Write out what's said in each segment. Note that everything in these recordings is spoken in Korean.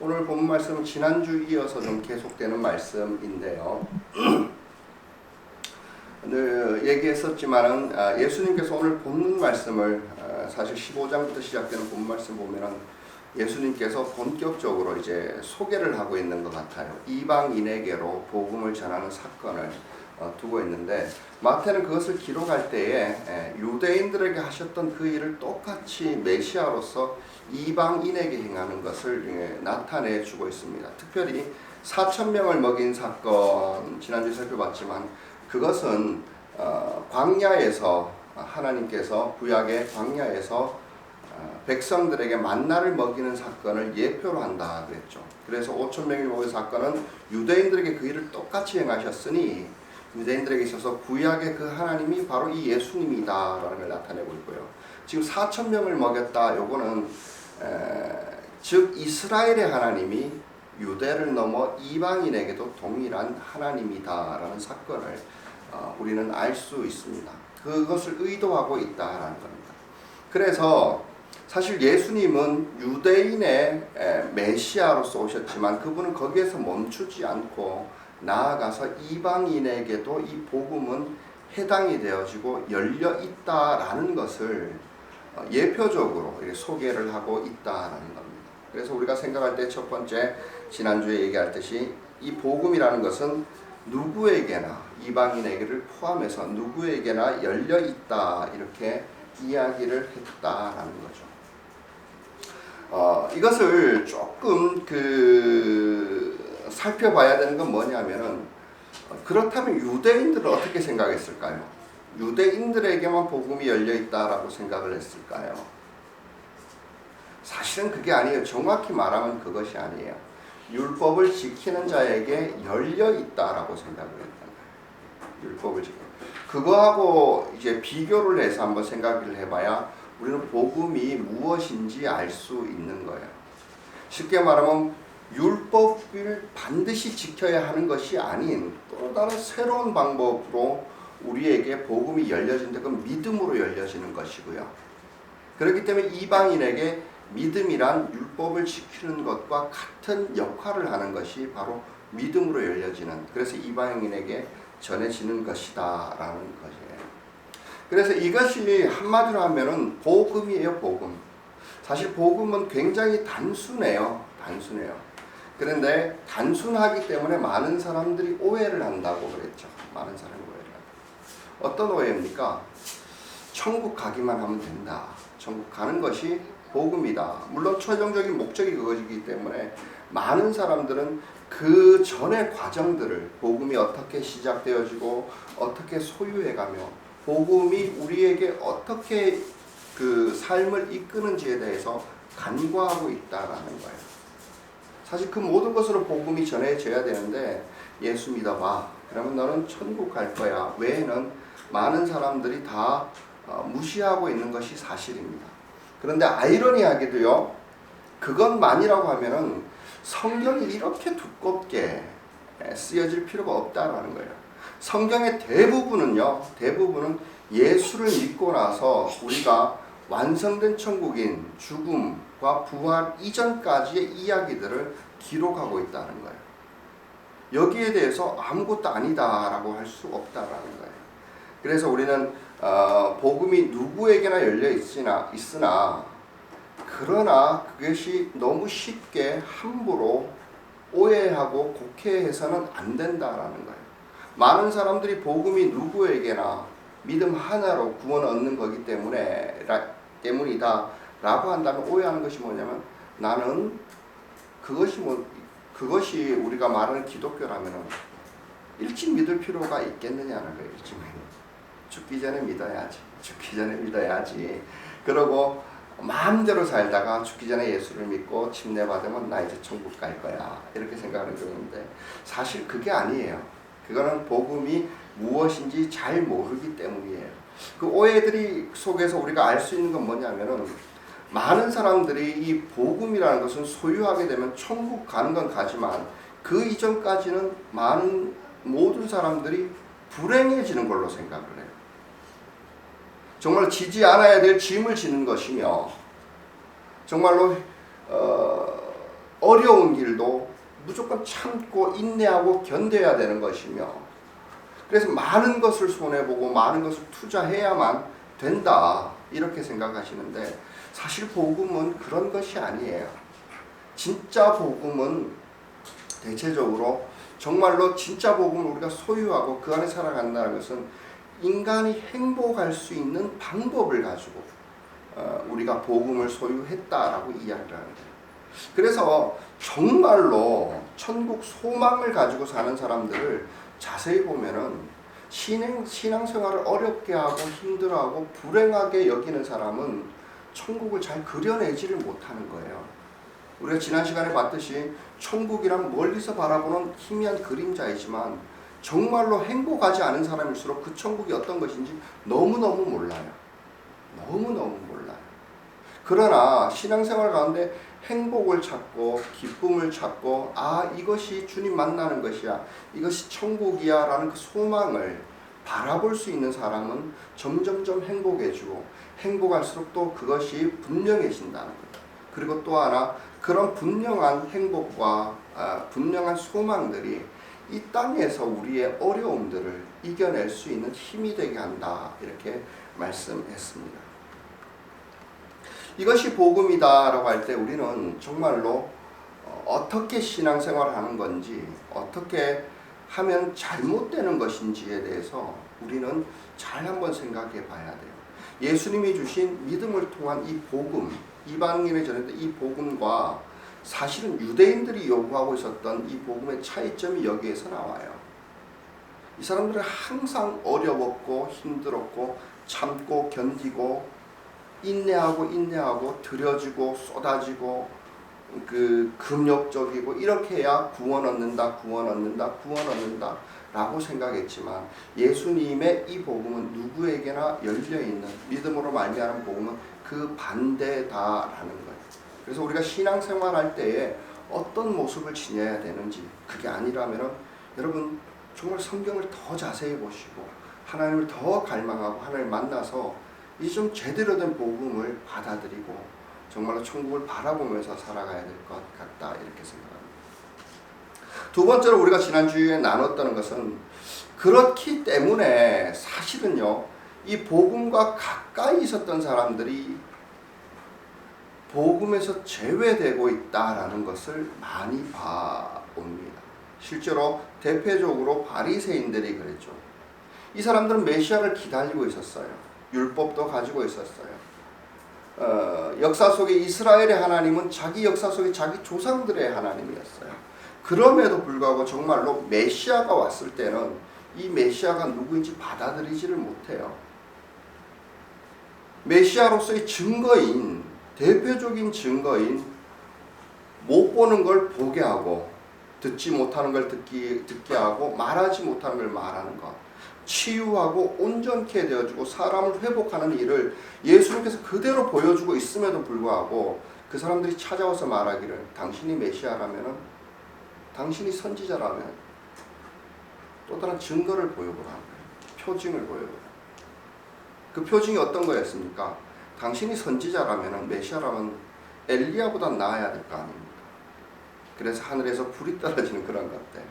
오늘 본 말씀은 지난주 이어서 좀 계속되는 말씀인데요. 늘 얘기했었지만은 예수님께서 오늘 본문 말씀을 사실 15장부터 시작되는 본 말씀 보면은 예수님께서 본격적으로 이제 소개를 하고 있는 것 같아요. 이방인에게로 복음을 전하는 사건을 두고 있는데, 마태는 그것을 기록할 때에 유대인들에게 하셨던 그 일을 똑같이 메시아로서 이방인에게 행하는 것을 나타내 주고 있습니다. 특별히 4,000명을 먹인 사건, 지난주에 살펴봤지만 그것은 광야에서 하나님께서 구약의 광야에서 백성들에게 만나를 먹이는 사건을 예표로 한다 그랬죠. 그래서 5,000명이 먹은 사건은 유대인들에게 그 일을 똑같이 행하셨으니 유대인들에게 있어서 구약의 그 하나님이 바로 이 예수님이다라는 걸 나타내고 있고요. 지금 4,000명을 먹였다. 요거는 즉 이스라엘의 하나님이 유대를 넘어 이방인에게도 동일한 하나님이다라는 사건을 우리는 알 수 있습니다. 그것을 의도하고 있다라는 겁니다. 그래서 사실 예수님은 유대인의 메시아로서 오셨지만 그분은 거기에서 멈추지 않고 나아가서 이방인에게도 이 복음은 해당이 되어지고 열려 있다라는 것을 예표적으로 소개를 하고 있다라는 겁니다. 그래서 우리가 생각할 때 첫 번째 지난주에 얘기했듯이 이 복음이라는 것은 누구에게나 이방인에게를 포함해서 누구에게나 열려 있다 이렇게 이야기를 했다라는 거죠. 이것을 조금 살펴봐야 되는 건 뭐냐면은 그렇다면 유대인들은 어떻게 생각했을까요? 유대인들에게만 복음이 열려 있다라고 생각을 했을까요? 사실은 그게 아니에요. 정확히 말하면 그것이 아니에요. 율법을 지키는 자에게 열려 있다라고 생각을 했던 거예요. 율법을 지키는. 그거하고 이제 비교를 해서 한번 생각을 해봐야 우리는 복음이 무엇인지 알 수 있는 거예요. 쉽게 말하면 율법을 반드시 지켜야 하는 것이 아닌 또 다른 새로운 방법으로 우리에게 복음이 열려진다. 그건 믿음으로 열려지는 것이고요. 그렇기 때문에 이방인에게 믿음이란 율법을 지키는 것과 같은 역할을 하는 것이 바로 믿음으로 열려지는, 그래서 이방인에게 전해지는 것이다 라는 것이에요. 그래서 이것이 한마디로 하면은 복음이에요. 복음. 사실 복음은 굉장히 단순해요. 그런데 단순하기 때문에 많은 사람들이 오해를 한다고 그랬죠. 많은 사람이 오해를 한다. 어떤 오해입니까? 천국 가기만 하면 된다. 천국 가는 것이 복음이다. 물론 최종적인 목적이 그것이기 때문에 많은 사람들은 그 전의 과정들을, 복음이 어떻게 시작되어지고 어떻게 소유해가며 복음이 우리에게 어떻게 그 삶을 이끄는지에 대해서 간과하고 있다라는 거예요. 사실 그 모든 것으로 복음이 전해져야 되는데 예수 믿어봐. 그러면 너는 천국 갈 거야. 외에는 많은 사람들이 다 무시하고 있는 것이 사실입니다. 그런데 아이러니하게도요. 그것만이라고 하면은 성경이 이렇게 두껍게 쓰여질 필요가 없다라는 거예요. 성경의 대부분은 예수를 믿고 나서 우리가 완성된 천국인 죽음과 부활 이전까지의 이야기들을 기록하고 있다는 거예요. 여기에 대해서 아무것도 아니다라고 할 수 없다라는 거예요. 그래서 우리는 복음이 누구에게나 열려 있으나 그러나 그것이 너무 쉽게 함부로 오해하고 곡해해서는 안 된다라는 거예요. 많은 사람들이 복음이 누구에게나 믿음 하나로 구원 얻는 거기 때문이다 라고 한다면 오해하는 것이 뭐냐면 나는 그것이 우리가 말하는 기독교라면 일찍 믿을 필요가 있겠느냐는 거예요. 일찍 죽기 전에 믿어야지. 그러고 마음대로 살다가 죽기 전에 예수를 믿고 침례 받으면 나 이제 천국 갈 거야 이렇게 생각하는 경우인데 사실 그게 아니에요. 그거는 복음이 무엇인지 잘 모르기 때문이에요. 그 오해들이 속에서 우리가 알 수 있는 건 뭐냐면은 많은 사람들이 이 복음이라는 것은 소유하게 되면 천국 가는 건 가지만 그 이전까지는 모든 사람들이 불행해지는 걸로 생각을 해요. 정말 지지 않아야 될 짐을 지는 것이며 정말로 어려운 길도 무조건 참고 인내하고 견뎌야 되는 것이며, 그래서 많은 것을 손해보고 많은 것을 투자해야만 된다 이렇게 생각하시는데, 사실 복음은 그런 것이 아니에요. 진짜 복음은 대체적으로 정말로 진짜 복음을 우리가 소유하고 그 안에 살아간다는 것은 인간이 행복할 수 있는 방법을 가지고 우리가 복음을 소유했다라고 이야기를 하는 거예요. 그래서 정말로 천국 소망을 가지고 사는 사람들을 자세히 보면은 신앙생활을 어렵게 하고 힘들어하고 불행하게 여기는 사람은 천국을 잘 그려내지를 못하는 거예요. 우리가 지난 시간에 봤듯이 천국이란 멀리서 바라보는 희미한 그림자이지만 정말로 행복하지 않은 사람일수록 그 천국이 어떤 것인지 너무너무 몰라요. 너무너무 몰라요. 그러나 신앙생활 가운데 행복을 찾고 기쁨을 찾고 이것이 주님 만나는 것이야, 이것이 천국이야 라는 그 소망을 바라볼 수 있는 사람은 점점점 행복해지고 행복할수록 또 그것이 분명해진다는 거예요. 그리고 또 하나, 그런 분명한 행복과 분명한 소망들이 이 땅에서 우리의 어려움들을 이겨낼 수 있는 힘이 되게 한다 이렇게 말씀했습니다. 이것이 복음이다라고 할 때 우리는 정말로 어떻게 신앙생활을 하는 건지, 어떻게 하면 잘못되는 것인지에 대해서 우리는 잘 한번 생각해 봐야 돼요. 예수님이 주신 믿음을 통한 이 복음, 이방인에 전했던 이 복음과 사실은 유대인들이 요구하고 있었던 이 복음의 차이점이 여기에서 나와요. 이 사람들은 항상 어려웠고 힘들었고 참고 견디고 인내하고 들여지고 쏟아지고 금욕적이고 이렇게 해야 구원 얻는다 라고 생각했지만, 예수님의 이 복음은 누구에게나 열려있는, 믿음으로 말미암은 복음은 그 반대다라는 거예요. 그래서 우리가 신앙생활 할 때에 어떤 모습을 지녀야 되는지, 그게 아니라면 여러분 정말 성경을 더 자세히 보시고 하나님을 더 갈망하고 하나님을 만나서 이제 좀 제대로 된 복음을 받아들이고 정말로 천국을 바라보면서 살아가야 될 것 같다 이렇게 생각합니다. 두 번째로 우리가 지난주에 나눴던 것은, 그렇기 때문에 사실은요 이 복음과 가까이 있었던 사람들이 복음에서 제외되고 있다라는 것을 많이 봐옵니다. 실제로 대표적으로 바리새인들이 그랬죠. 이 사람들은 메시아를 기다리고 있었어요. 율법도 가지고 있었어요. 역사 속에 이스라엘의 하나님은 자기 역사 속에 자기 조상들의 하나님이었어요. 그럼에도 불구하고 정말로 메시아가 왔을 때는 이 메시아가 누구인지 받아들이지를 못해요. 메시아로서의 증거인, 대표적인 증거인 못 보는 걸 보게 하고 듣지 못하는 걸 듣게 하고 말하지 못하는 걸 말하는 것, 치유하고 온전케 되어주고 사람을 회복하는 일을 예수님께서 그대로 보여주고 있음에도 불구하고 그 사람들이 찾아와서 말하기를, 당신이 메시아라면, 당신이 선지자라면 또 다른 증거를 보여보라, 표징을 보여보라. 그 표징이 어떤 거였습니까? 당신이 선지자라면, 메시아라면 엘리야보다 나아야 될 거 아닙니까? 그래서 하늘에서 불이 떨어지는 그런 것들,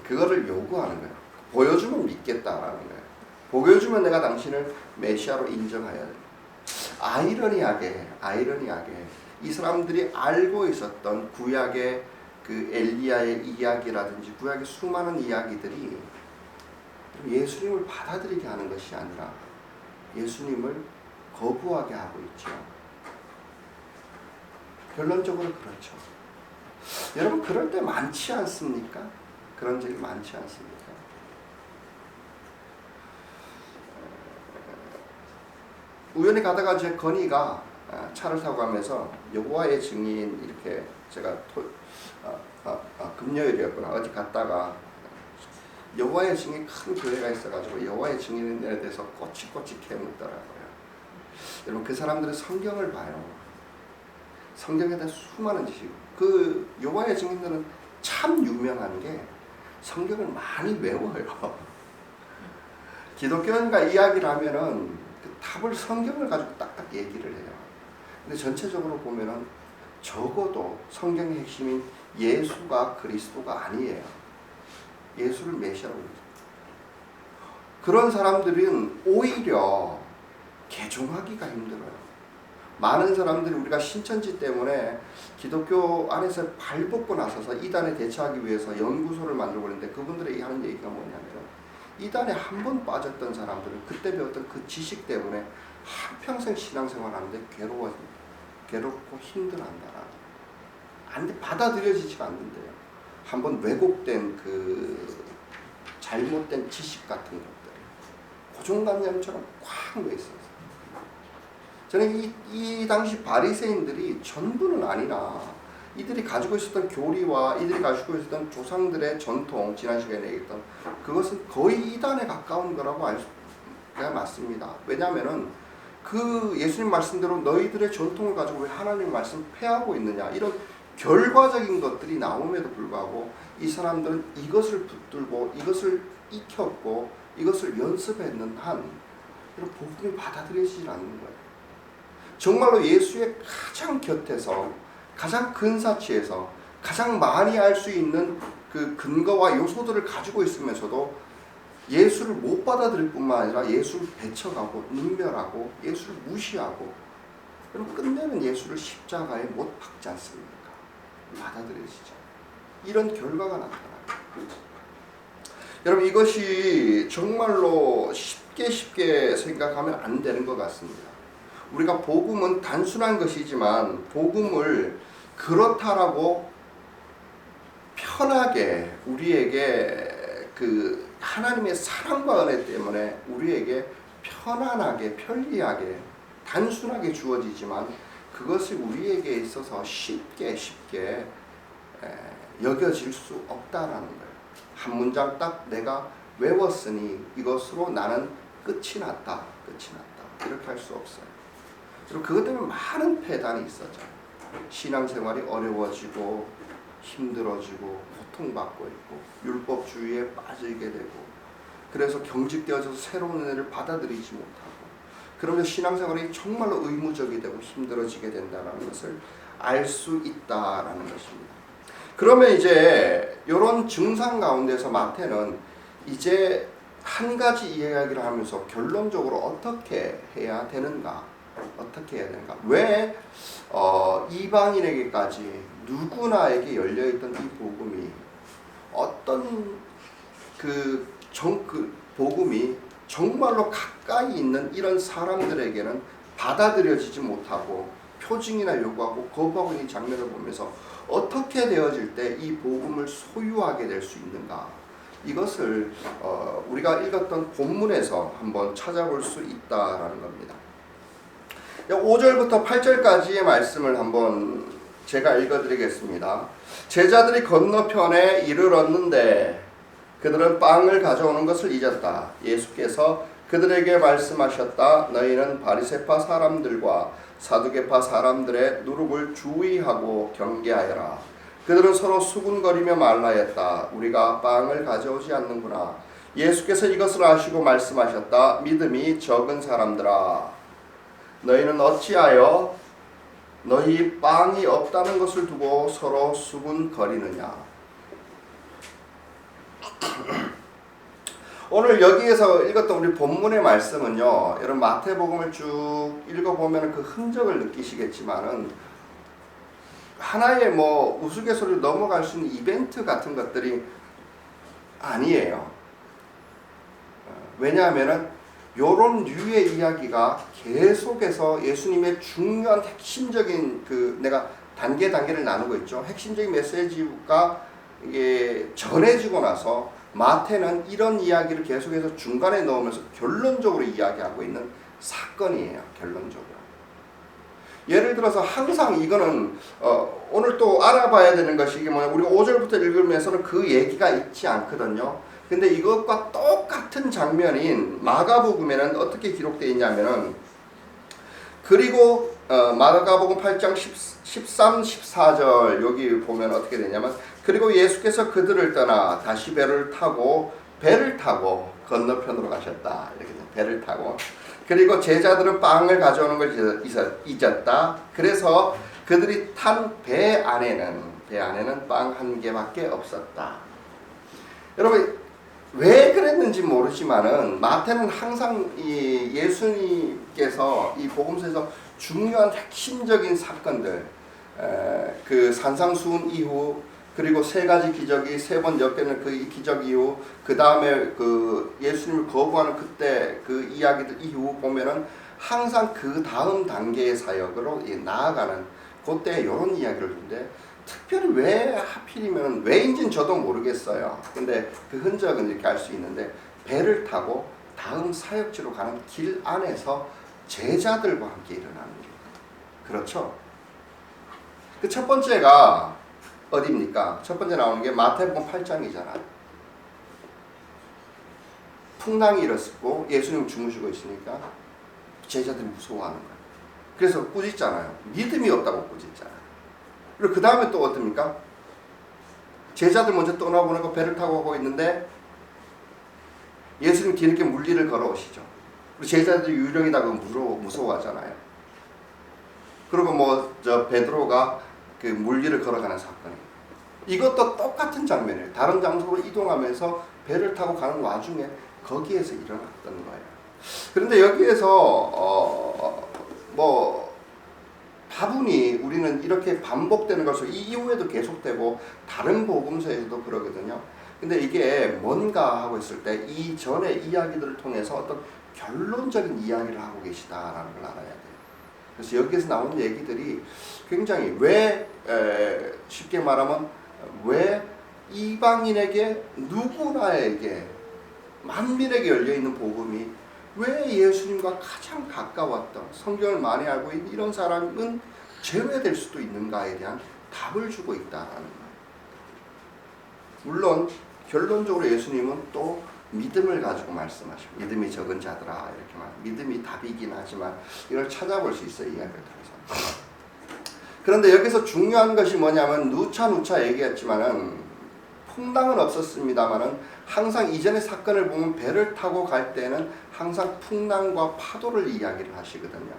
그거를 요구하는 거예요. 보여주면 믿겠다라는 거예요. 보여주면 내가 당신을 메시아로 인정해야 돼요. 아이러니하게 이 사람들이 알고 있었던 구약의 그 엘리야의 이야기라든지 구약의 수많은 이야기들이 예수님을 받아들이게 하는 것이 아니라 예수님을 거부하게 하고 있죠. 결론적으로 그렇죠. 여러분 그럴 때 많지 않습니까? 그런 적이 많지 않습니까? 우연히 가다가 제 건이가 차를 타고 가면서 여호와의 증인, 이렇게 제가 금요일이었구나, 어디 갔다가 여호와의 증인 큰 교회가 있어가지고 여호와의 증인에 대해서 꼬치꼬치 캐묻더라고요. 여러분 그 사람들은 성경을 봐요. 성경에 대한 수많은 지식, 그 여호와의 증인들은 참 유명한 게 성경을 많이 외워요. 기독교인과 이야기를 하면은 그 답을 성경을 가지고 딱딱 얘기를 해요. 근데 전체적으로 보면은 적어도 성경의 핵심인 예수가 그리스도가 아니에요. 예수를 메시아라고 합니다. 그런 사람들은 오히려 개종하기가 힘들어요. 많은 사람들이 우리가 신천지 때문에 기독교 안에서 발벗고 나서서 이단에 대처하기 위해서 연구소를 만들고 있는데, 그분들이 하는 얘기가 뭐냐면, 이단에 한 번 빠졌던 사람들은 그때 배웠던 그 지식 때문에 한평생 신앙생활 하는데 괴롭고 힘들어한다. 받아들여지지가 않는데요. 한번 왜곡된 그 잘못된 지식 같은 것들, 고정관념처럼 꽉 놓여있어요. 저는 이 당시 바리새인들이 전부는 아니나 이들이 가지고 있었던 교리와 이들이 가지고 있었던 조상들의 전통, 지난 시간에 얘기했던 그것은 거의 이단에 가까운 거라고 알 수가 맞습니다. 왜냐하면은 그 예수님 말씀대로 너희들의 전통을 가지고 왜 하나님 말씀 폐하고 있느냐, 이런 결과적인 것들이 나옴에도 불구하고 이 사람들은 이것을 붙들고 이것을 익혔고 이것을 연습했는 한 이런 복음이 받아들여지지 않는 거예요. 정말로 예수의 가장 곁에서, 가장 근사치에서 가장 많이 알 수 있는 그 근거와 요소들을 가지고 있으면서도 예수를 못 받아들일 뿐만 아니라 예수를 배척하고 능멸하고 예수를 무시하고, 그럼 끝내는 예수를 십자가에 못 박지 않습니까? 받아들여지죠. 이런 결과가 나타나요. 여러분, 이것이 정말로 쉽게 생각하면 안 되는 것 같습니다. 우리가 복음은 단순한 것이지만 복음을 그렇다라고 편하게 우리에게 그 하나님의 사랑과 은혜 때문에 우리에게 편안하게, 편리하게, 단순하게 주어지지만 그것이 우리에게 있어서 쉽게 여겨질 수 없다라는 거예요. 한 문장 딱 내가 외웠으니 이것으로 나는 끝이 났다. 이렇게 할 수 없어요. 그리고 그것 때문에 많은 폐단이 있었죠. 신앙생활이 어려워지고 힘들어지고 고통받고 있고 율법주의에 빠지게 되고, 그래서 경직되어져서 새로운 은혜를 받아들이지 못하고, 그러면 신앙생활이 정말로 의무적이 되고 힘들어지게 된다는 것을 알 수 있다라는 것입니다. 그러면 이제 이런 증상 가운데서 마태는 이제 한 가지 이야기를 하면서 결론적으로 어떻게 해야 되는가? 왜 이방인에게까지 누구나에게 열려있던 이 복음이 어떤 그 복음이 정말로 가까이 있는 이런 사람들에게는 받아들여지지 못하고 표징이나 요구하고 거부하고 있는 장면을 보면서 어떻게 되어질 때 이 복음을 소유하게 될 수 있는가? 이것을 우리가 읽었던 본문에서 한번 찾아볼 수 있다라는 겁니다. 5절부터 8절까지의 말씀을 한번 제가 읽어드리겠습니다. 제자들이 건너편에 이르렀는데 그들은 빵을 가져오는 것을 잊었다. 예수께서 그들에게 말씀하셨다. 너희는 바리새파 사람들과 사두개파 사람들의 누룩을 주의하고 경계하여라. 그들은 서로 수군거리며 말하였다. 우리가 빵을 가져오지 않는구나. 예수께서 이것을 아시고 말씀하셨다. 믿음이 적은 사람들아, 너희는 어찌하여 너희 빵이 없다는 것을 두고 서로 수군거리느냐. 오늘 여기에서 읽었던 우리 본문의 말씀은요, 여러분 마태복음을 쭉 읽어보면 그 흔적을 느끼시겠지만은 하나의 뭐 우스갯소리로 넘어갈 수 있는 이벤트 같은 것들이 아니에요. 왜냐하면은 요런 류의 이야기가 계속해서 예수님의 중요한 핵심적인 내가 단계를 나누고 있죠. 핵심적인 메시지가 이게 전해지고 나서 마태는 이런 이야기를 계속해서 중간에 넣으면서 결론적으로 이야기하고 있는 사건이에요. 결론적으로. 예를 들어서 항상 이거는 오늘 또 알아봐야 되는 것이 이게 뭐냐, 우리가 5절부터 읽으면서는 그 얘기가 있지 않거든요. 근데 이것과 똑같은 장면인 마가복음에는 어떻게 기록되어 있냐면은, 그리고 마가복음 8장 13, 14절 여기 보면 어떻게 되냐면, 그리고 예수께서 그들을 떠나 다시 배를 타고 건너편으로 가셨다. 이렇게 배를 타고. 그리고 제자들은 빵을 가져오는 걸 잊었다. 그래서 그들이 탄 배 안에는 빵 한 개밖에 없었다. 여러분 왜 그랬는지 모르지만은 마태는 항상 이 예수님께서 이 복음서에서 중요한 핵심적인 사건들, 그 산상수훈 이후, 그리고 세 가지 기적이 세 번 엮여있는 그 기적 이후, 그 다음에 그 예수님을 거부하는 그때 그 이야기들 이후 보면은 항상 그 다음 단계의 사역으로 나아가는 그때 이런 이야기를 주는데, 특별히 왜 하필이면 왜인지는 저도 모르겠어요. 근데 그 흔적은 이렇게 알 수 있는데, 배를 타고 다음 사역지로 가는 길 안에서 제자들과 함께 일어나는 일. 그렇죠? 그 첫 번째가 어디입니까? 첫 번째 나오는 게 마태복음 8장이잖아요. 풍랑이 일었고 예수님 주무시고 있으니까 제자들이 무서워하는 거예요. 그래서 꾸짖잖아요. 믿음이 없다고 꾸짖잖아요. 그리고 그 다음에 또 어떻습니까? 제자들 먼저 떠나보내고 배를 타고 가고 있는데 예수님 뒤늦게 물리를 걸어오시죠. 그리고 제자들이 유령이다고 무서워하잖아요. 그리고 베드로가 그 물리를 걸어가는 사건이에요. 이것도 똑같은 장면이에요. 다른 장소로 이동하면서 배를 타고 가는 와중에 거기에서 일어났던 거예요. 그런데 여기에서 다분히 우리는 이렇게 반복되는 것을 이 이후에도 계속되고 다른 복음서에서도 그러거든요. 근데 이게 뭔가 하고 있을 때 이 전의 이야기들을 통해서 어떤 결론적인 이야기를 하고 계시다라는 걸 알아야 돼요. 그래서 여기에서 나오는 얘기들이 굉장히 쉽게 말하면 왜 이방인에게 누구나에게 만민에게 열려있는 복음이 왜 예수님과 가장 가까웠던 성경을 많이 알고 있는 이런 사람은 제외될 수도 있는가에 대한 답을 주고 있다라는 거예요. 물론 결론적으로 예수님은 또 믿음을 가지고 말씀하시고 믿음이 적은 자들아 이렇게 믿음이 답이긴 하지만 이걸 찾아볼 수 있어요. 이야기를 통해서. 그런데 여기서 중요한 것이 뭐냐면 누차 얘기했지만은 풍랑은 없었습니다만은 항상 이전의 사건을 보면 배를 타고 갈 때는 항상 풍랑과 파도를 이야기를 하시거든요.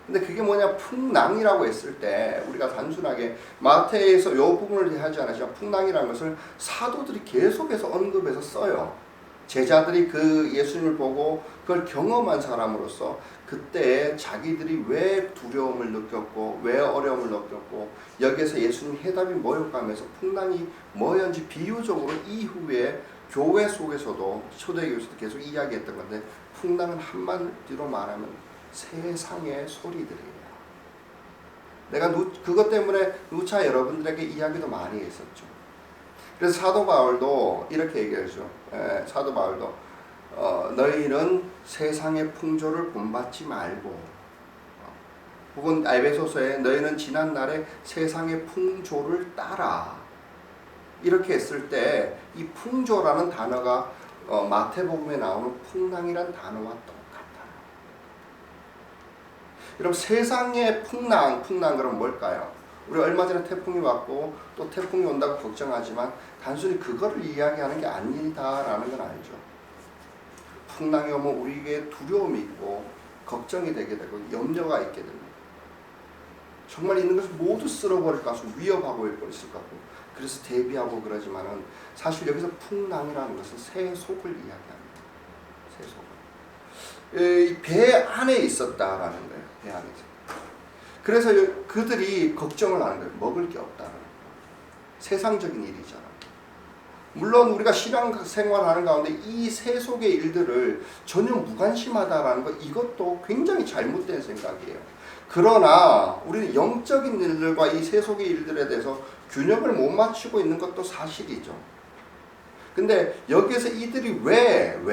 근데 그게 뭐냐, 풍랑이라고 했을 때 우리가 단순하게 마태에서 이 부분을 하지 않았지만 풍랑이라는 것을 사도들이 계속해서 언급해서 써요. 제자들이 그 예수님을 보고 그걸 경험한 사람으로서 그때 자기들이 왜 두려움을 느꼈고 왜 어려움을 느꼈고 여기에서 예수님 해답이 뭐였고 하면서 풍랑이 뭐였는지 비유적으로 이후에 교회 속에서도 초대교회에서도 계속 이야기했던 건데, 풍랑은 한마디로 말하면 세상의 소리들이에요. 내가 그것 때문에 누차 여러분들에게 이야기도 많이 했었죠. 그래서 사도 바울도 이렇게 얘기하죠. 사도 바울도 너희는 세상의 풍조를 본받지 말고, 혹은 에베소서에 너희는 지난날에 세상의 풍조를 따라, 이렇게 했을 때 이 풍조라는 단어가 마태복음에 나오는 풍랑이란 단어와 똑같아요. 여러분 세상의 풍랑 그럼 뭘까요? 우리 얼마 전에 태풍이 왔고 또 태풍이 온다고 걱정하지만 단순히 그거를 이야기하는 게 아니다라는 건 알죠. 풍랑이 오면 우리에게 두려움이 있고 걱정이 되게 되고 염려가 있게 됩니다. 정말 있는 것을 모두 쓸어버릴 것 같고 위협하고 있을 것 같고 그래서 대비하고 그러지만은 사실 여기서 풍랑이라는 것은 새 속을 이야기합니다. 새 속을. 이 배 안에 있었다라는 거예요. 배 안에 있었다. 그래서 그들이 걱정을 하는 거예요. 먹을 게 없다는 거예요. 세상적인 일이잖아. 물론 우리가 신앙생활하는 가운데 이 세속의 일들을 전혀 무관심하다라는 것, 이것도 굉장히 잘못된 생각이에요. 그러나 우리는 영적인 일들과 이 세속의 일들에 대해서 균형을 못 맞추고 있는 것도 사실이죠. 근데 여기에서 이들이 왜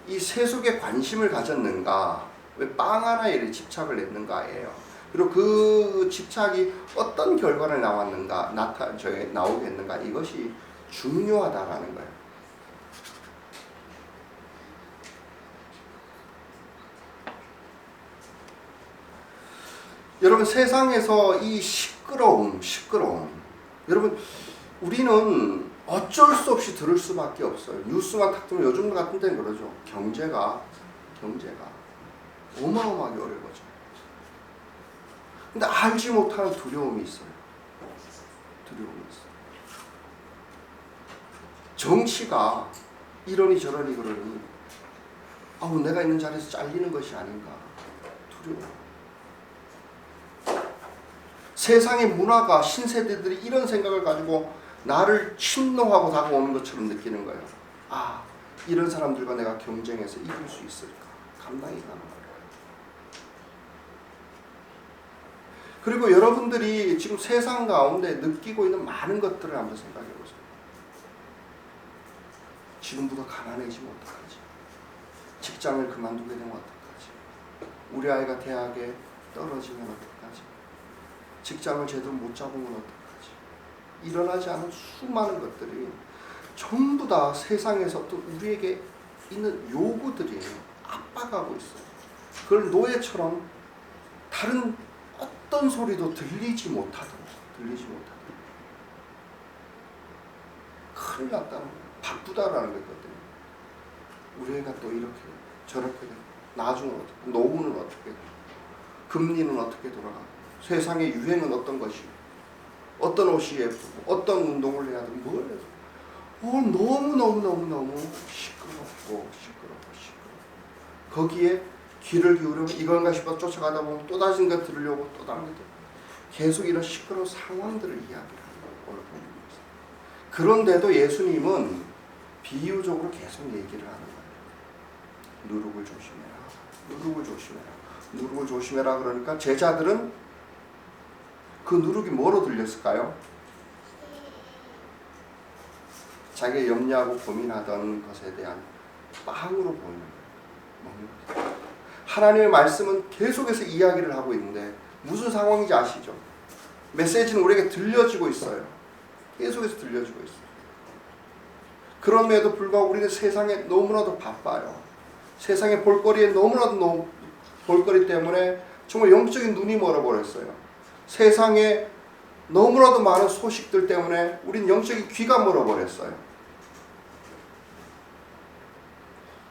이 세속에 관심을 가졌는가, 왜 빵 하나에 집착을 했는가예요. 그리고 그 집착이 어떤 결과를 나오게 했는가, 이것이 중요하다라는 거예요. 여러분 세상에서 이 시끄러움, 여러분 우리는 어쩔 수 없이 들을 수밖에 없어요. 뉴스만 탁 뜨면 요즘 같은 데는 그러죠. 경제가 어마어마하게 어려워져. 근데 알지 못하는 두려움이 있어요. 두려움이 있어요. 정치가 이러니 저러니 그러니 내가 있는 자리에서 잘리는 것이 아닌가. 두려워. 세상의 문화가 신세대들이 이런 생각을 가지고 나를 침노하고 다가오는 것처럼 느끼는 거예요. 이런 사람들과 내가 경쟁해서 이길 수 있을까? 감당이 가능할까? 그리고 여러분들이 지금 세상 가운데 느끼고 있는 많은 것들을 한번 생각해 보세요. 지금부터 가난해지면 어떡하지? 직장을 그만두게 되면 어떡하지? 우리 아이가 대학에 떨어지면 어떡하지? 직장을 제대로 못 잡으면 어떡하지? 일어나지 않은 수많은 것들이 전부 다 세상에서 또 우리에게 있는 요구들이에요. 압박하고 있어요. 그걸 노예처럼 다른 어떤 소리도 들리지 못하도록 큰일 났다는 거예요. 바쁘다라는 거거든요. 우리 애가 또 이렇게 저렇게 되고 나중은 어떻게, 노후는 어떻게 되고 금리는 어떻게 돌아가고 세상의 유행은 어떤 것이고 어떤 옷이 예쁘고 어떤 운동을 해야 되고 뭘 해야 되고 너무 시끄럽고 거기에 귀를 기울이면 이건가 싶어 쫓아가다 보면 또 다른 것 들으려고 또 다른 것 계속 이런 시끄러운 상황들을 이야기를 하는 거예요. 오늘 보는 것은. 그런데도 예수님은 비유적으로 계속 얘기를 하는 거예요. 누룩을 조심해라. 그러니까 제자들은 그 누룩이 뭐로 들렸을까요? 자기가 염려하고 고민하던 것에 대한 빵으로 보이는 거예요. 하나님의 말씀은 계속해서 이야기를 하고 있는데 무슨 상황인지 아시죠? 메시지는 우리에게 들려지고 있어요. 계속해서 들려지고 있어요. 그럼에도 불구하고 우리는 세상에 너무나도 바빠요. 세상의 볼거리에 너무나도 볼거리 때문에 정말 영적인 눈이 멀어버렸어요. 세상에 너무나도 많은 소식들 때문에 우린 영적인 귀가 멀어버렸어요.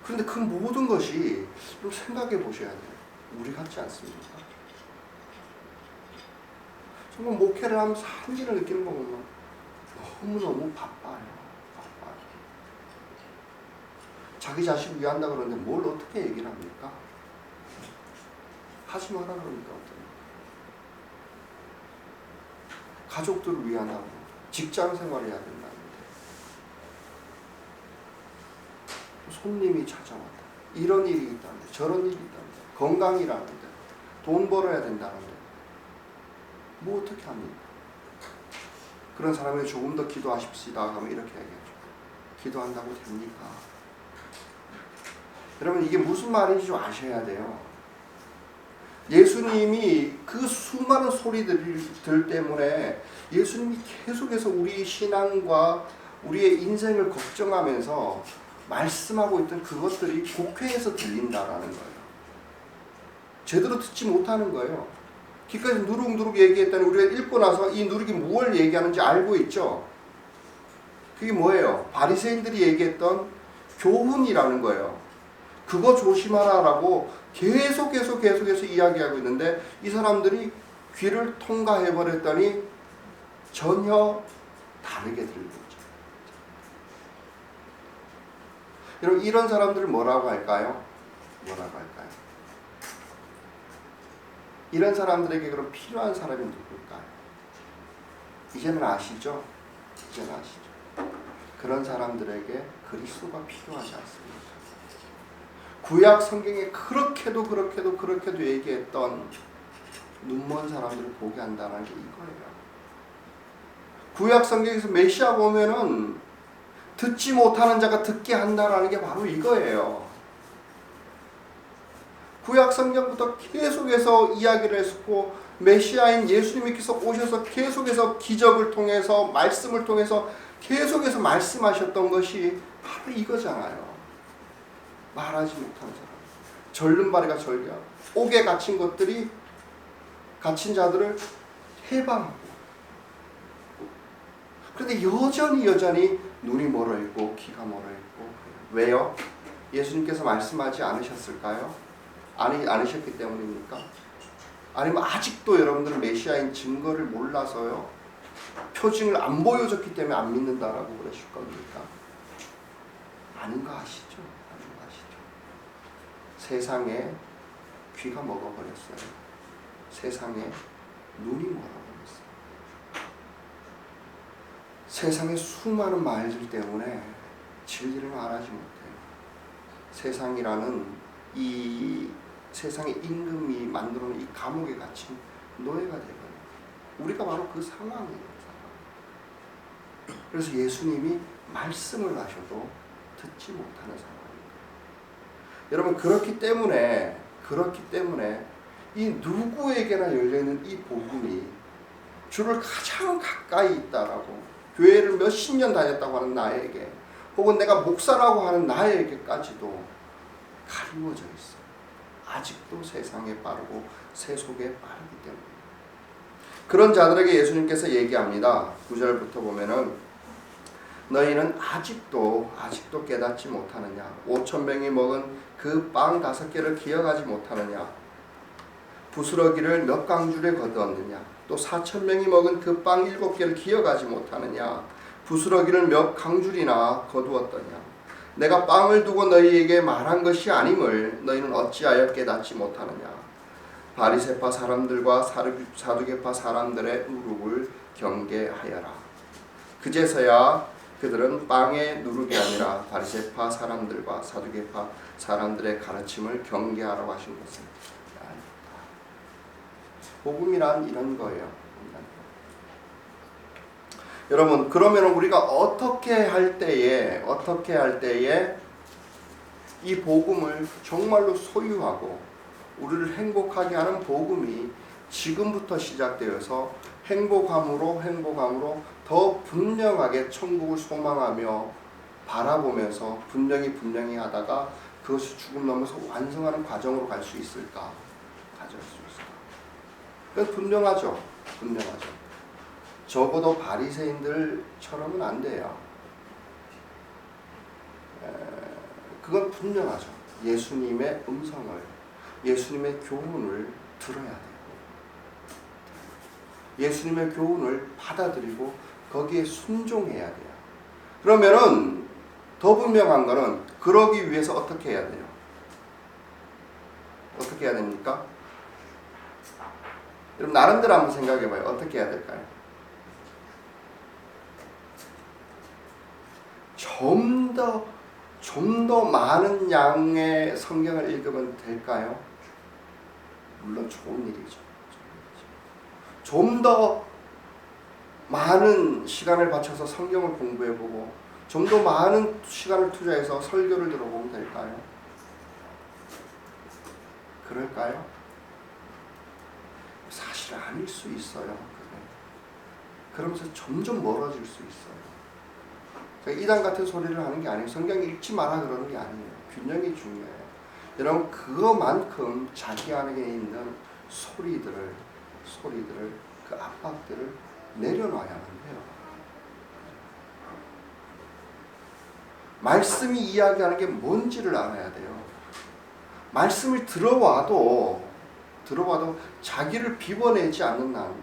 그런데 그 모든 것이 좀 생각해 보셔야 돼요. 우리 같지 않습니까? 정말 목회를 하면서 한기를 느끼는 거 보면 너무너무 바빠요. 자기 자신을 위한다 그러는데 뭘 어떻게 얘기를 합니까? 하지 마라 그러니까 어떡해요? 가족들을 위한다고 직장 생활을 해야 된다는데 손님이 찾아왔다. 이런 일이 있다는데 저런 일이 있다는데 건강이라는데 돈 벌어야 된다는데 뭐 어떻게 합니까? 그런 사람에게 조금 더 기도하십시다 하면 이렇게 얘기하죠. 기도한다고 됩니까? 여러분 이게 무슨 말인지 좀 아셔야 돼요. 예수님이 그 수많은 소리들 때문에 예수님이 계속해서 우리 신앙과 우리의 인생을 걱정하면서 말씀하고 있던 그것들이 국회에서 들린다라는 거예요. 제대로 듣지 못하는 거예요. 기까지 누룩누룩 얘기했다니 우리가 읽고 나서 이 누룩이 무엇을 얘기하는지 알고 있죠. 그게 뭐예요? 바리새인들이 얘기했던 교훈이라는 거예요. 그거 조심하라라고 계속해서 이야기하고 있는데 이 사람들이 귀를 통과해버렸더니 전혀 다르게 들리고 있죠. 여러분 이런 사람들을 뭐라고 할까요? 이런 사람들에게 그럼 필요한 사람이 누굴까요? 이제는 아시죠? 그런 사람들에게 그리스도가 필요하지 않습니다. 구약 성경에 그렇게도 얘기했던 눈먼 사람들을 보게 한다는 게 이거예요. 구약 성경에서 메시아가 오면은 듣지 못하는 자가 듣게 한다는 게 바로 이거예요. 구약 성경부터 계속해서 이야기를 했었고 메시아인 예수님께서 오셔서 계속해서 기적을 통해서 말씀을 통해서 계속해서 말씀하셨던 것이 바로 이거잖아요. 말하지 못하는 사람, 절름발이가 절개하고 옥에 갇힌 자들을 해방하고. 그런데 여전히 눈이 멀어있고 귀가 멀어있고. 왜요? 예수님께서 말씀하지 않으셨을까요? 않으셨기 때문입니까? 아니면 아직도 여러분들은 메시아인 증거를 몰라서요, 표징을 안 보여줬기 때문에 안 믿는다라고 그러실 겁니까? 아닌 거 아시죠? 아닌 거 아시죠? 세상에 귀가 먹어버렸어요. 세상에 눈이 멀어버렸어요. 세상의 수많은 말들 때문에 진리를 말하지 못해요. 세상이라는 이 세상의 임금이 만들어놓은 이 감옥에 갇힌 노예가 되거든요. 우리가 바로 그 상황이에요. 그래서 예수님이 말씀을 하셔도 듣지 못하는 상황입니다. 여러분, 그렇기 때문에 이 누구에게나 열려있는 이 복음이 주를 가장 가까이 있다라고, 교회를 몇십 년 다녔다고 하는 나에게, 혹은 내가 목사라고 하는 나에게까지도 가리워져 있어요. 아직도 세상에 빠르고 세속에 빠르기 때문에. 그런 자들에게 예수님께서 얘기합니다. 9절부터 보면은 너희는 아직도 깨닫지 못하느냐? 5,000명이 먹은 그 빵 5개를 기억하지 못하느냐? 부스러기를 몇 강줄에 거두었느냐? 또 4,000명이 먹은 그 빵 7개를 기억하지 못하느냐? 부스러기를 몇 강줄이나 거두었더냐? 내가 빵을 두고 너희에게 말한 것이 아님을 너희는 어찌하여 깨닫지 못하느냐? 바리새파 사람들과 사두개파 사람들의 누룩을 경계하여라. 그제서야 그들은 빵의 누룩이 아니라 바리새파 사람들과 사두개파 사람들의 가르침을 경계하라고 하신 것은 아니다. 복음이란 이런 거예요. 여러분, 그러면 우리가 어떻게 할 때에 이 복음을 정말로 소유하고 우리를 행복하게 하는 복음이 지금부터 시작되어서 행복함으로 더 분명하게 천국을 소망하며 바라보면서 분명히 하다가 그것이 죽음 넘어서 완성하는 과정으로 갈 수 있을까? 가져갈 수 있을까? 그건 분명하죠. 적어도 바리새인들처럼은 안 돼요. 그건 분명하죠. 예수님의 음성을, 예수님의 교훈을 들어야 돼요. 예수님의 교훈을 받아들이고 거기에 순종해야 돼요. 그러면은 더 분명한 거는, 그러기 위해서 어떻게 해야 돼요? 어떻게 해야 됩니까? 여러분, 나름대로 한번 생각해봐요. 어떻게 해야 될까요? 좀 더 많은 양의 성경을 읽으면 될까요? 물론 좋은 일이죠. 좀 더 많은 시간을 바쳐서 성경을 공부해보고 좀 더 많은 시간을 투자해서 설교를 들어보면 될까요? 그럴까요? 사실 아닐 수 있어요. 그러면서 점점 멀어질 수 있어요. 이단 같은 소리를 하는 게 아니에요. 성경 읽지 마라 그러는 게 아니에요. 균형이 중요해요. 여러분, 그거만큼 자기 안에 있는 소리들을 그 압박들을 내려놔야만 해요. 말씀이 이야기하는 게 뭔지를 알아야 돼요. 말씀을 들어와도 자기를 비워내지 않는 한,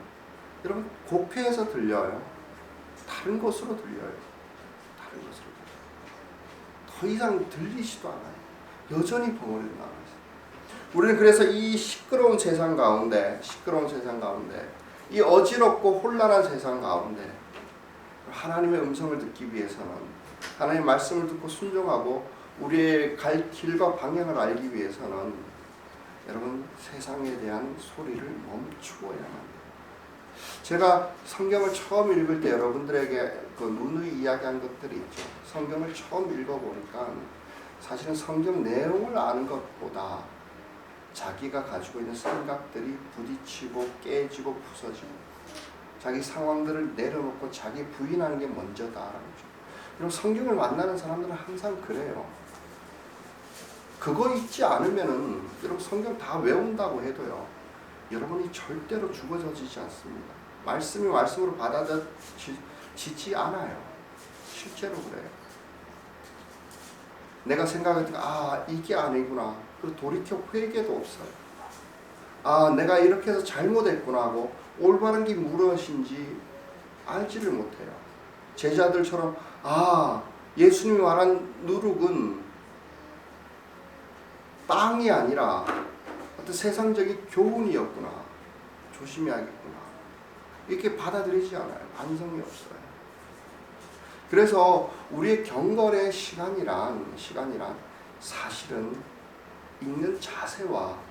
여러분, 곡회에서 들려요. 다른 곳으로 들려요. 더 이상 들리지도 않아요. 여전히 벙어리로 나와 있어요. 우리는 그래서 이 시끄러운 세상 가운데, 이 어지럽고 혼란한 세상 가운데 하나님의 음성을 듣기 위해서는, 하나님의 말씀을 듣고 순종하고 우리의 갈 길과 방향을 알기 위해서는, 여러분, 세상에 대한 소리를 멈추어야만 돼요. 제가 성경을 처음 읽을 때 여러분들에게 그 누누이 이야기한 것들이 있죠. 성경을 처음 읽어보니까 사실은 성경 내용을 아는 것보다 자기가 가지고 있는 생각들이 부딪히고 깨지고 부서지고 자기 상황들을 내려놓고 자기 부인하는 게 먼저다라는 거죠. 여러분, 성경을 만나는 사람들은 항상 그래요. 그거 잊지 않으면은, 여러분, 성경 다 외운다고 해도요, 여러분이 절대로 죽어지지 않습니다. 말씀이 말씀으로 받아들이지 않아요. 실제로 그래요. 내가 생각할 때 이게 아니구나. 그 돌이켜 회개도 없어요. 아, 내가 이렇게 해서 잘못했구나 하고 올바른 게 무엇인지 알지를 못해요. 제자들처럼 아, 예수님이 말한 누룩은 빵이 아니라 어떤 세상적인 교훈이었구나, 조심해야겠구나, 이렇게 받아들이지 않아요. 반성이 없어요. 그래서 우리의 경건의 시간이란 사실은 있는 자세와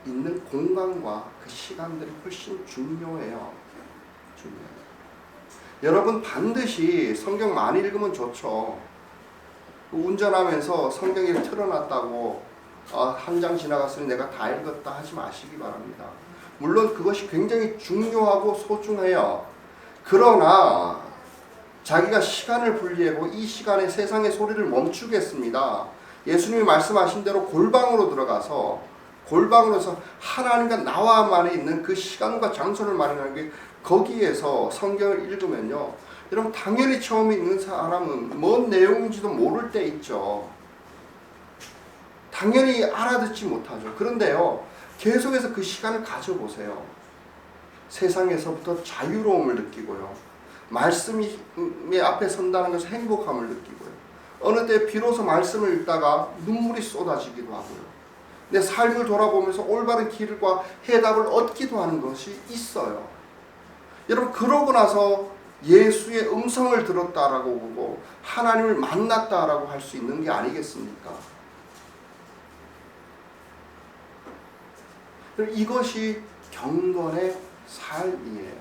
있는 공간과 그 시간들이 훨씬 중요해요. 여러분 반드시 성경 많이 읽으면 좋죠. 운전하면서 성경이 틀어놨다고 한 장 지나갔으니 내가 다 읽었다 하지 마시기 바랍니다. 물론 그것이 굉장히 중요하고 소중해요. 그러나 자기가 시간을 분리하고 이 시간에 세상의 소리를 멈추겠습니다. 예수님이 말씀하신 대로 골방으로 들어가서 하나님과 나와만이 있는 그 시간과 장소를 마련하는 게, 거기에서 성경을 읽으면요, 여러분 당연히 처음 읽는 사람은 뭔 내용인지도 모를 때 있죠. 당연히 알아듣지 못하죠. 그런데요, 계속해서 그 시간을 가져보세요. 세상에서부터 자유로움을 느끼고요, 말씀이 앞에 선다는 것을 행복함을 느끼고요, 어느 때 비로소 말씀을 읽다가 눈물이 쏟아지기도 하고요, 내 삶을 돌아보면서 올바른 길과 해답을 얻기도 하는 것이 있어요. 여러분 그러고 나서 예수의 음성을 들었다라고 보고 하나님을 만났다라고 할 수 있는 게 아니겠습니까? 이것이 경건의 삶이에요.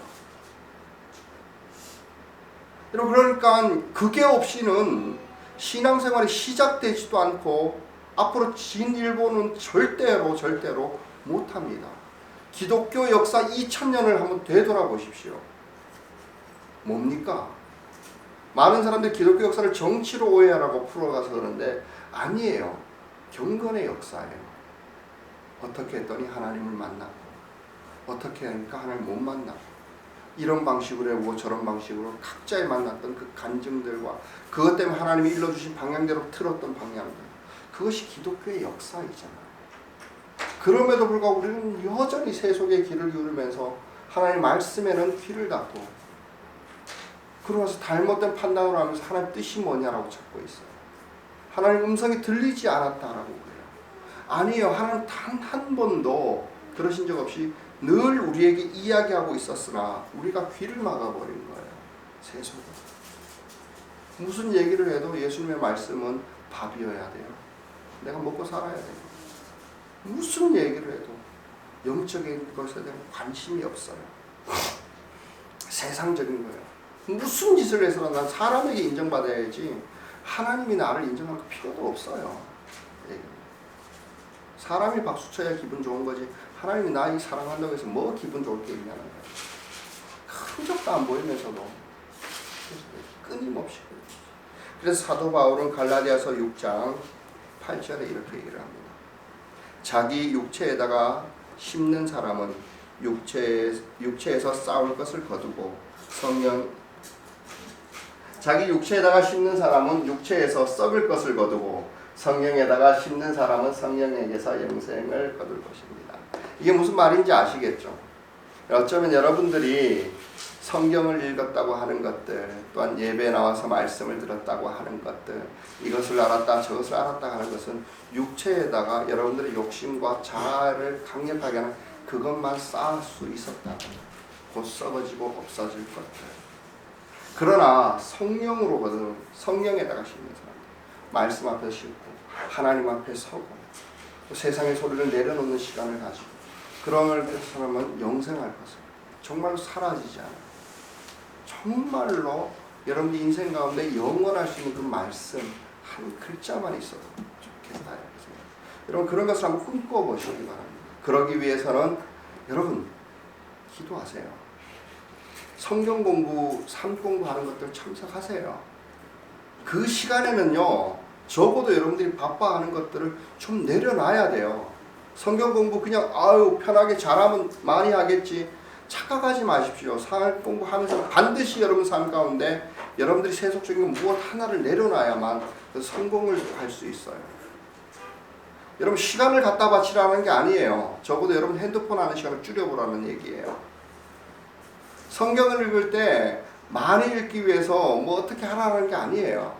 여러분 그러니까 그게 없이는 신앙생활이 시작되지도 않고 앞으로 진일보는 절대로 못합니다. 기독교 역사 2000년을 한번 되돌아보십시오. 뭡니까? 많은 사람들이 기독교 역사를 정치로 오해하라고 풀어가서 그러는데 아니에요. 경건의 역사예요. 어떻게 했더니 하나님을 만났고, 어떻게 하니까 하나님을 못 만났고, 이런 방식으로 해보고 저런 방식으로 각자의 만났던 그 간증들과 그것 때문에 하나님이 일러주신 방향대로 틀었던 방향들, 그것이 기독교의 역사이잖아요. 그럼에도 불구하고 우리는 여전히 세속의 귀를 기울이면서 하나님 말씀에는 귀를 닫고, 그러면서 잘못된 판단을 하면서 하나님 뜻이 뭐냐라고 찾고 있어요. 하나님 음성이 들리지 않았다라고 그래요. 아니에요. 하나님 단 한 번도 그러신 적 없이 늘 우리에게 이야기하고 있었으나 우리가 귀를 막아버린 거예요. 세속은. 무슨 얘기를 해도 예수님의 말씀은 밥이어야 돼요. 내가 먹고 살아야 돼요. 무슨 얘기를 해도 영적인 것에 대한 관심이 없어요. 세상적인 거예요. 무슨 짓을 해서는 난 사람에게 인정받아야지 하나님이 나를 인정할 필요도 없어요. 사람이 박수쳐야 기분 좋은 거지 하나님이 나를 사랑한다고 해서 뭐 기분 좋을 게 있냐는 거예요. 흔적도 안 보이면서도 끊임없이. 그래서 사도 바울은 갈라디아서 6장 8절에 이렇게 얘기를 합니다. 자기 육체에다가 심는 사람은 육체에서 싸울 것을 거두고 자기 육체에다가 심는 사람은 육체에서 썩을 것을 거두고 성령에다가 심는 사람은 성령에게서 영생을 거둘 것입니다. 이게 무슨 말인지 아시겠죠? 어쩌면 여러분들이 성경을 읽었다고 하는 것들, 또한 예배에 나와서 말씀을 들었다고 하는 것들, 이것을 알았다 저것을 알았다 하는 것은 육체에다가 여러분들의 욕심과 자아를 강력하게 하는 그것만 쌓을 수 있었다. 곧 썩어지고 없어질 것들. 그러나 성령으로거든, 성령에다가 심는 사람, 말씀 앞에 심고 하나님 앞에 서고 세상의 소리를 내려놓는 시간을 가지고 그런 사람은 영생할 것을 정말로 사라지지 않아요. 정말로 여러분의 인생 가운데 영원할 수 있는 그 말씀 한 글자만 있어도 좋겠다. 여러분 그런 것을 한번 꿈꿔보시기 바랍니다. 그러기 위해서는 여러분 기도하세요. 성경 공부, 삶 공부하는 것들 참석하세요. 그 시간에는요, 적어도 여러분들이 바빠하는 것들을 좀 내려놔야 돼요. 성경 공부 그냥 편하게 잘하면 많이 하겠지 착각하지 마십시오. 삶 공부하면서 반드시 여러분 삶 가운데 여러분들이 세속적인 무엇 하나를 내려놔야만 성공을 할 수 있어요. 여러분 시간을 갖다 바치라는 게 아니에요. 적어도 여러분 핸드폰 하는 시간을 줄여보라는 얘기예요. 성경을 읽을 때 많이 읽기 위해서 뭐 어떻게 하라는 게 아니에요.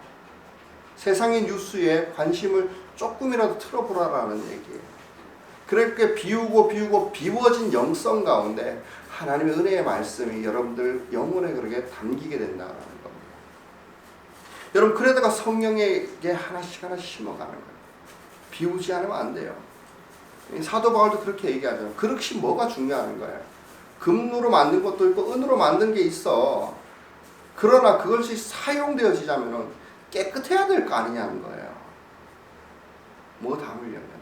세상의 뉴스에 관심을 조금이라도 틀어보라는 얘기예요. 그렇게 비우고 비워진 영성 가운데 하나님의 은혜의 말씀이 여러분들 영혼에 그렇게 담기게 된다는 겁니다. 여러분 그러다가 성령에게 하나씩 심어가는 거예요. 비우지 않으면 안 돼요. 사도 바울도 그렇게 얘기하잖아요. 그릇이 뭐가 중요한 거예요. 금으로 만든 것도 있고 은으로 만든 게 있어. 그러나 그것이 사용되어지자면 깨끗해야 될 거 아니냐는 거예요. 뭐 담으려면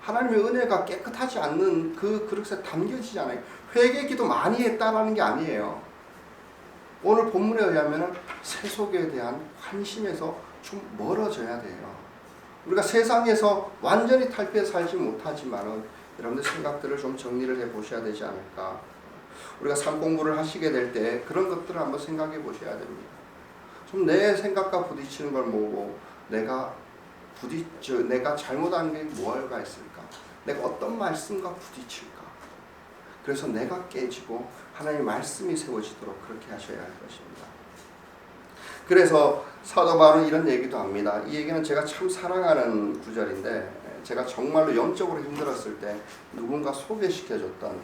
하나님의 은혜가 깨끗하지 않는 그 그릇에 담겨지지 않아요. 회개 기도 많이 했다라는 게 아니에요. 오늘 본문에 의하면 세속에 대한 관심에서 좀 멀어져야 돼요. 우리가 세상에서 완전히 탈피해 살지 못하지만은 여러분들 생각들을 좀 정리를 해 보셔야 되지 않을까. 우리가 삶 공부를 하시게 될 때 그런 것들을 한번 생각해 보셔야 됩니다. 좀 내 생각과 부딪히는 걸 보고 내가 잘못한 게 뭐가 있을까? 내가 어떤 말씀과 부딪힐까? 그래서 내가 깨지고 하나님의 말씀이 세워지도록 그렇게 하셔야 할 것입니다. 그래서 사도 바울은 이런 얘기도 합니다. 이 얘기는 제가 참 사랑하는 구절인데 제가 정말로 영적으로 힘들었을 때 누군가 소개시켜줬던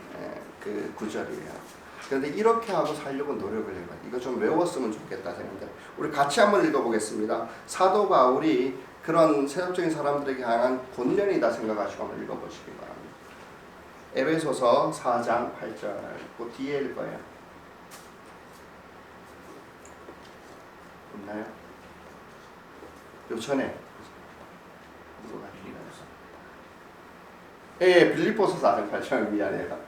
그 구절이에요. 그런데 이렇게 하고 살려고 노력을 해요. 이거 좀 외웠으면 좋겠다 생각합니다. 우리 같이 한번 읽어보겠습니다. 사도 바울이 그런 세속적인 사람들에게 향한 권면이다 생각하시고 한번 읽어보시기 바랍니다. 에베소서 4장 8절 그 뒤에 읽어요. 없나요? 요 전에 빌립보서 4장 8절 미안해요.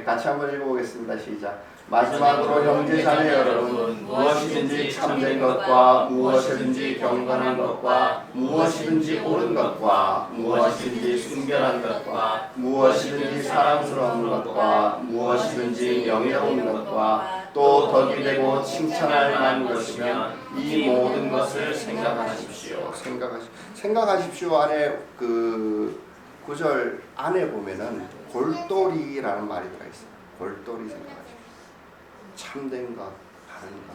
같이 한번 읽어보겠습니다. 시작. 마지막으로 형제 자매 여러분, 무엇이든지 참된 것과 무엇이든지 경건한 것과 무엇이든지 옳은 것과 무엇이든지 순결한 것과 무엇이든지 사랑스러운 것과 무엇이든지 명예로운 것과 또 덕이 되고 칭찬할 만한 것이면 이 모든 것을 생각하십시오. 생각하십시오 안에 그 구절 안에 보면은 골똘히라는 말이 들어있어요. 골똘히 생각하십시오. 참된 것, 바른 것.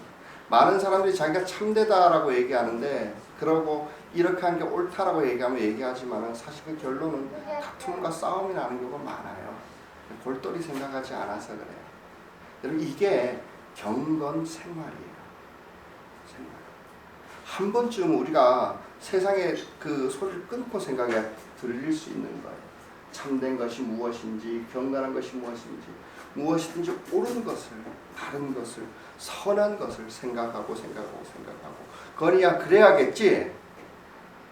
많은 사람들이 자기가 참되다라고 얘기하는데 그러고 이렇게 하는 게 옳다라고 얘기하지만 사실 그 결론은 다툼과 싸움이 나는 경우가 많아요. 골똘히 생각하지 않아서 그래요. 여러분 이게 경건 생활이에요. 생활. 한 번쯤 우리가 세상의 그 소리를 끊고 생각해 들릴 수 있는 거예요. 참된 것이 무엇인지, 경건한 것이 무엇인지, 무엇이든지 옳은 것을, 바른 것을, 선한 것을 생각하고 거리야 그래야겠지.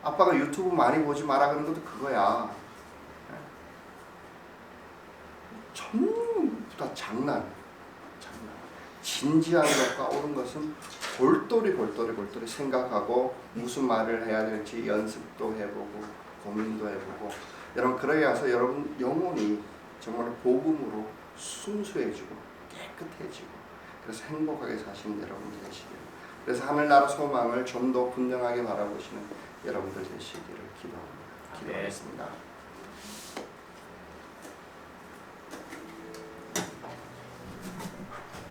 아빠가 유튜브 많이 보지 마라 그런 것도 그거야. 전부 다 장난. 진지한 것과 옳은 것은 골똘히 생각하고 무슨 말을 해야 될지 연습도 해보고 고민도 해보고 여러분 그래야서 여러분 영혼이 정말 복음으로 순수해지고 깨끗해지고 그래서 행복하게 사시는 여러분들 되시기를 그래서 하늘나라 소망을 좀 더 분명하게 바라보시는 여러분들 되시기를 기도하겠습니다.